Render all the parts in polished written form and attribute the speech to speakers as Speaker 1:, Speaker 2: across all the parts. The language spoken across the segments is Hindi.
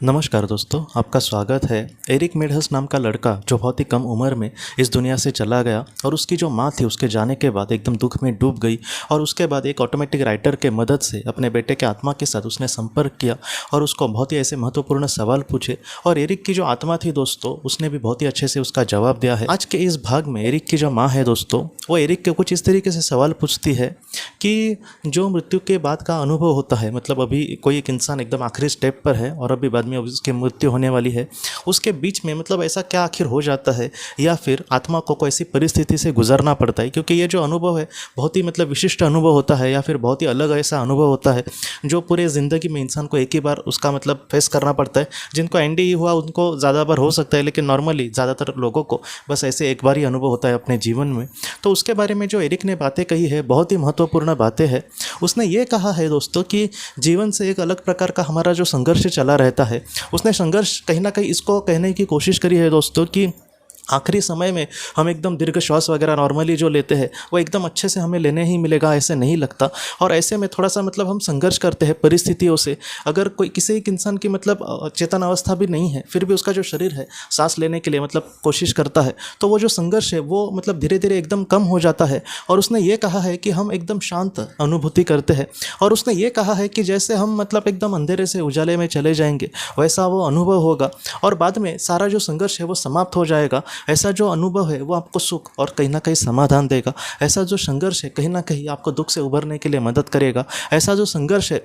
Speaker 1: नमस्कार दोस्तों, आपका स्वागत है। एरिक मेडहस नाम का लड़का जो बहुत ही कम उम्र में इस दुनिया से चला गया और उसकी जो माँ थी उसके जाने के बाद एकदम दुख में डूब गई और उसके बाद एक ऑटोमेटिक राइटर के मदद से अपने बेटे के आत्मा के साथ उसने संपर्क किया और उसको बहुत ही ऐसे महत्वपूर्ण सवाल पूछे और एरिक की जो आत्मा थी दोस्तों उसने भी बहुत ही अच्छे से उसका जवाब दिया है। आज के इस भाग में एरिक की जो माँ है दोस्तों वो एरिक के कुछ इस तरीके से सवाल पूछती है कि जो मृत्यु के बाद का अनुभव होता है, मतलब अभी कोई एक इंसान एकदम आखिरी स्टेप पर है और अभी बाद में उसकी मृत्यु होने वाली है, उसके बीच में मतलब ऐसा क्या आखिर हो जाता है या फिर आत्मा को कोई ऐसी परिस्थिति से गुजरना पड़ता है, क्योंकि ये जो अनुभव है बहुत ही मतलब विशिष्ट अनुभव होता है या फिर बहुत ही अलग ऐसा अनुभव होता है जो पूरे ज़िंदगी में इंसान को एक ही बार उसका मतलब फेस करना पड़ता है। जिनको एनडी हुआ उनको ज़्यादा बार हो सकता है, लेकिन नॉर्मली ज़्यादातर लोगों को बस ऐसे एक बार ही अनुभव होता है अपने जीवन में। तो उसके बारे में जो एरिक ने बातें कही है बहुत ही महत्वपूर्ण बातें हैं। उसने ये कहा है दोस्तों कि जीवन से एक अलग प्रकार का हमारा जो संघर्ष चला रहता है, उसने संघर्ष कहीं ना कहीं इसको कहने की कोशिश करी है दोस्तों कि आखिरी समय में हम एकदम दीर्घ श्वास वगैरह नॉर्मली जो लेते हैं वो एकदम अच्छे से हमें लेने ही मिलेगा ऐसे नहीं लगता, और ऐसे में थोड़ा सा मतलब हम संघर्ष करते हैं परिस्थितियों से। अगर कोई किसी एक इंसान की मतलब चेतन अवस्था भी नहीं है फिर भी उसका जो शरीर है सांस लेने के लिए मतलब कोशिश करता है, तो वो जो संघर्ष है वो मतलब धीरे धीरे एकदम कम हो जाता है। और उसने ये कहा है कि हम एकदम शांत अनुभूति करते हैं, और उसने ये कहा है कि जैसे हम मतलब एकदम अंधेरे से उजाले में चले जाएंगे वैसा वो अनुभव होगा और बाद में सारा जो संघर्ष है वो समाप्त हो जाएगा। ऐसा जो अनुभव है वो आपको सुख और कहीं ना कहीं समाधान देगा। ऐसा जो संघर्ष है कहीं ना कहीं आपको दुख से उभरने के लिए मदद करेगा। ऐसा जो संघर्ष है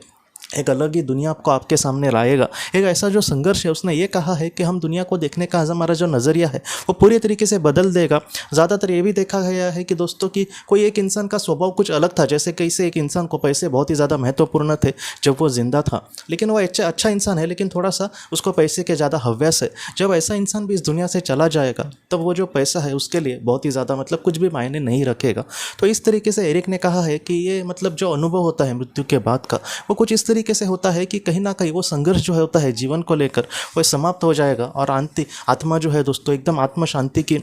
Speaker 1: एक अलग ही दुनिया आपको आपके सामने लाएगा। एक ऐसा जो संघर्ष है उसने ये कहा है कि हम दुनिया को देखने का हमारा जो नज़रिया है वो पूरी तरीके से बदल देगा। ज़्यादातर ये भी देखा गया है कि दोस्तों कि कोई एक इंसान का स्वभाव कुछ अलग था, जैसे कैसे एक इंसान को पैसे बहुत ही ज़्यादा महत्वपूर्ण थे जब वो जिंदा था, लेकिन वो अच्छा इंसान है लेकिन थोड़ा सा उसको पैसे के ज़्यादा हव्यास है। जब ऐसा इंसान भी इस दुनिया से चला जाएगा तब वो जो पैसा है उसके लिए बहुत ही ज़्यादा मतलब कुछ भी मायने नहीं रखेगा। तो इस तरीके से एरिक ने कहा है कि ये मतलब जो अनुभव होता है मृत्यु के बाद का वो कुछ इस तरीके से होता है कि कहीं ना कहीं वो संघर्ष जो होता है जीवन को लेकर वो समाप्त हो जाएगा और आत्मा जो है दोस्तों एकदम आत्म शांति की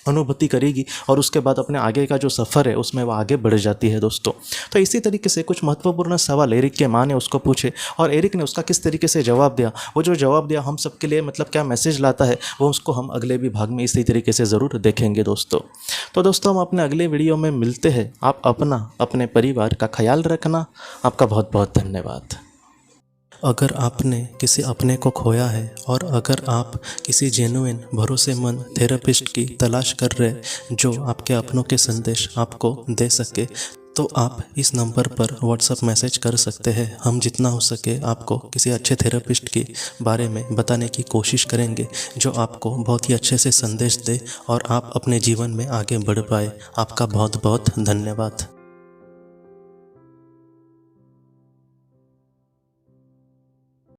Speaker 1: अनुभूति करेगी और उसके बाद अपने आगे का जो सफ़र है उसमें वो आगे बढ़ जाती है दोस्तों। तो इसी तरीके से कुछ महत्वपूर्ण सवाल एरिक के माँ ने उसको पूछे और एरिक ने उसका किस तरीके से जवाब दिया। वो जो जवाब दिया हम सबके लिए मतलब क्या मैसेज लाता है वो उसको हम अगले भी भाग में इसी तरीके से ज़रूर देखेंगे दोस्तों। तो दोस्तों हम अपने अगले वीडियो में मिलते हैं। आप अपने परिवार का ख्याल रखना। आपका बहुत बहुत धन्यवाद। अगर आपने किसी अपने को खोया है और अगर आप किसी जेन्युइन भरोसेमंद थेरेपिस्ट की तलाश कर रहे जो आपके अपनों के संदेश आपको दे सके, तो आप इस नंबर पर व्हाट्सएप मैसेज कर सकते हैं। हम जितना हो सके आपको किसी अच्छे थेरेपिस्ट के बारे में बताने की कोशिश करेंगे जो आपको बहुत ही अच्छे से संदेश दे और आप अपने जीवन में आगे बढ़ पाए। आपका बहुत बहुत धन्यवाद।